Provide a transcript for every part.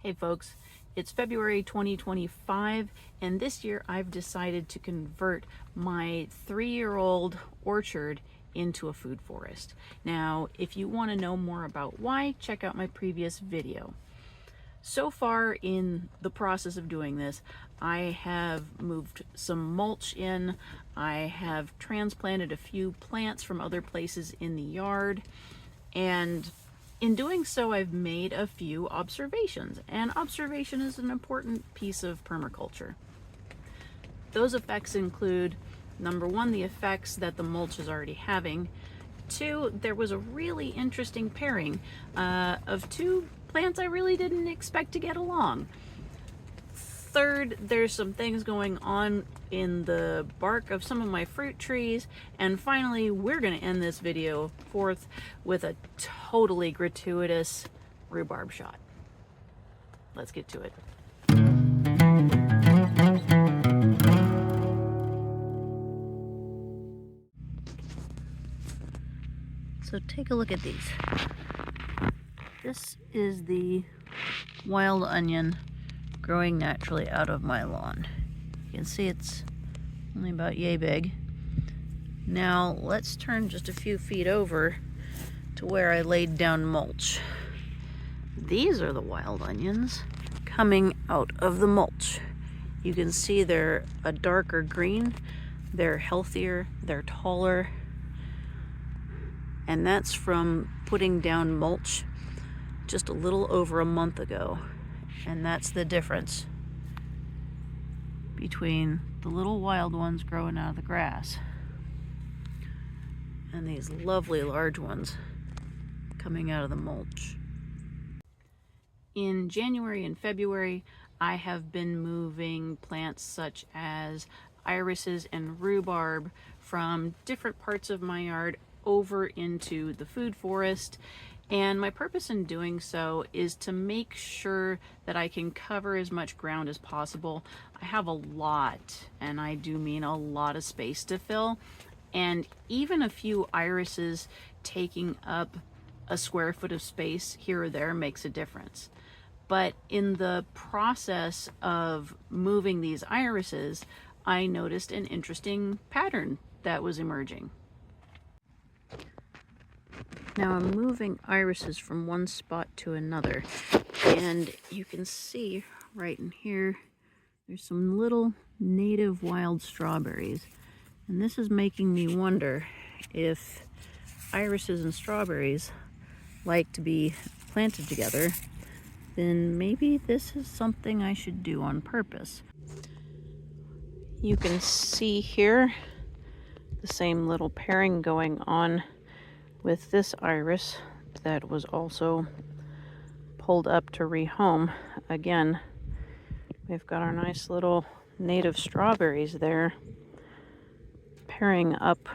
Hey folks, it's February 2025 and this year I've decided to convert my 3-year-old orchard into a food forest. Now, if you want to know more about why, check out my previous video. So far in the process of doing this, I have moved some mulch in, I have transplanted a few plants from other places in the yard, and in doing so, I've made a few observations, and observation is an important piece of permaculture. Those effects include, number one, the effects that the mulch is already having. Two, there was a really interesting pairing of two plants I really didn't expect to get along. Third, there's some things going on in the bark of some of my fruit trees. And finally, we're going to end this video fourth with a totally gratuitous rhubarb shot. Let's get to it. So take a look at these. This is the wild onion growing naturally out of my lawn. You can see it's only about yay big. Now let's turn just a few feet over to where I laid down mulch. These are the wild onions coming out of the mulch. You can see they're a darker green, they're healthier, they're taller, and that's from putting down mulch just a little over a month ago. And that's the difference between the little wild ones growing out of the grass and these lovely large ones coming out of the mulch. In January and February, I have been moving plants such as irises and rhubarb from different parts of my yard over into the food forest. And my purpose in doing so is to make sure that I can cover as much ground as possible. I have a lot, and I do mean a lot of space to fill, and even a few irises taking up a square foot of space here or there makes a difference. But in the process of moving these irises, I noticed an interesting pattern that was emerging. Now I'm moving irises from one spot to another, and you can see right in here there's some little native wild strawberries, and this is making me wonder if irises and strawberries like to be planted together. Then maybe this is something I should do on purpose. You can see here the same little pairing going on with this iris that was also pulled up to rehome. Again, we've got our nice little native strawberries there pairing up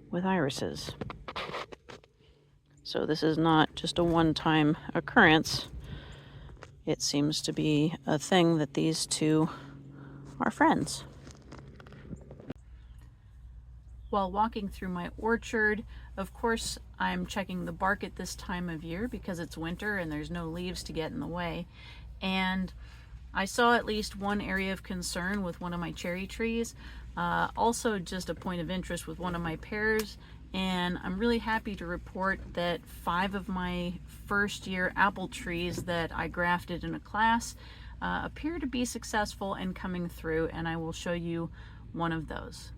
with irises. So this is not just a one-time occurrence. It seems to be a thing that these two are friends. While walking through my orchard, of course, I'm checking the bark at this time of year because it's winter and there's no leaves to get in the way. And I saw at least one area of concern with one of my cherry trees. Also just a point of interest with one of my pears. And I'm really happy to report that 5 of my first year apple trees that I grafted in a class appear to be successful and coming through, and I will show you one of those.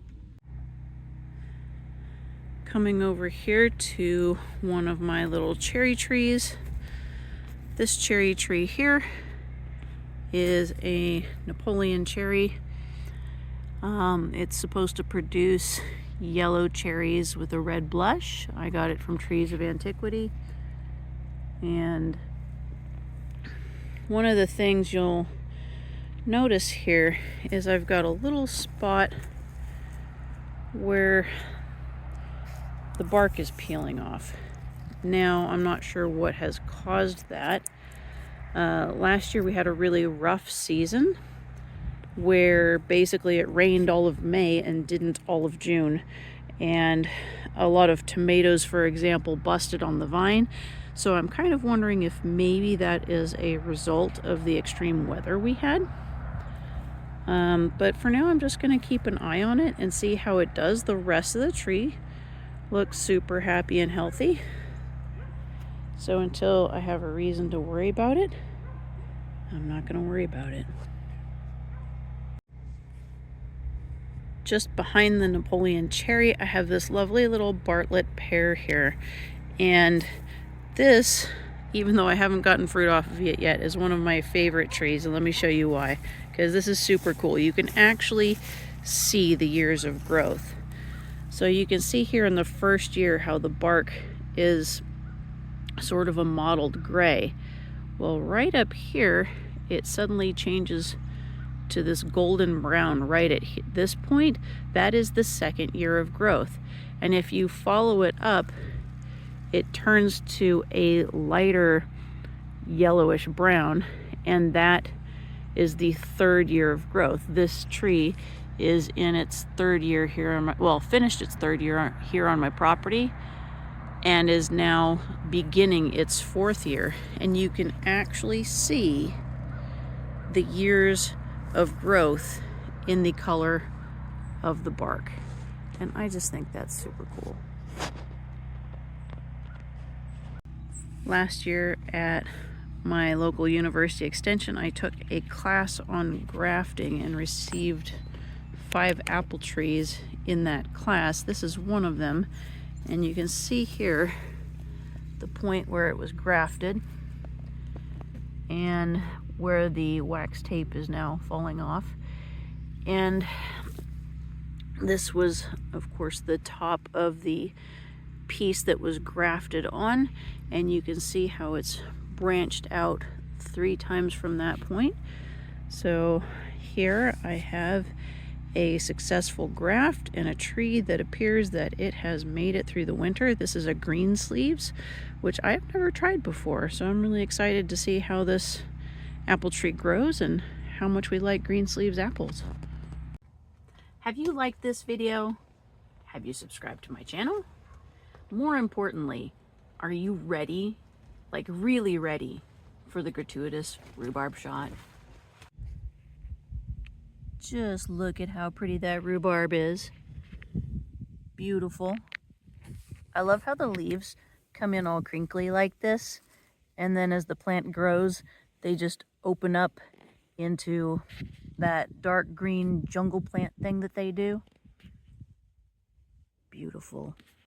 Coming over here to one of my little cherry trees. This cherry tree here is a Napoleon cherry. It's supposed to produce yellow cherries with a red blush. I got it from Trees of Antiquity. And one of the things you'll notice here is I've got a little spot where the bark is peeling off. Now, I'm not sure what has caused that. Last year we had a really rough season where basically it rained all of May and didn't all of June. And a lot of tomatoes, for example, busted on the vine. So I'm kind of wondering if maybe that is a result of the extreme weather we had. But for now, I'm just going to keep an eye on it and see how it does. The rest of the tree looks super happy and healthy. So until I have a reason to worry about it, I'm not going to worry about it. Just behind the Napoleon cherry, I have this lovely little Bartlett pear here. And this, even though I haven't gotten fruit off of it yet, is one of my favorite trees. And let me show you why. Because this is super cool. You can actually see the years of growth. So you can see here in the first year how the bark is sort of a mottled gray. Well, right up here, it suddenly changes to this golden brown right at this point. That is the second year of growth. And if you follow it up, it turns to a lighter yellowish brown, and that is the third year of growth. This tree is in its third year here on my, well, finished its third year here on my property, and is now beginning its fourth year. And you can actually see the years of growth in the color of the bark. And I just think that's super cool. Last year at my local university extension, I took a class on grafting and received 5 apple trees in that class. This is one of them, and you can see here the point where it was grafted and where the wax tape is now falling off. And this was, of course, the top of the piece that was grafted on, and you can see how it's branched out 3 times from that point. So here I have a successful graft and a tree that appears that it has made it through the winter. This is a green sleeves, which I've never tried before, so I'm really excited to see how this apple tree grows and how much we like green sleeves apples. Have you liked this video? Have you subscribed to my channel? More importantly, are you ready, like really ready, for the gratuitous rhubarb shot? Just look at how pretty that rhubarb is. Beautiful. I love how the leaves come in all crinkly like this, and then as the plant grows, they just open up into that dark green jungle plant thing that they do. Beautiful.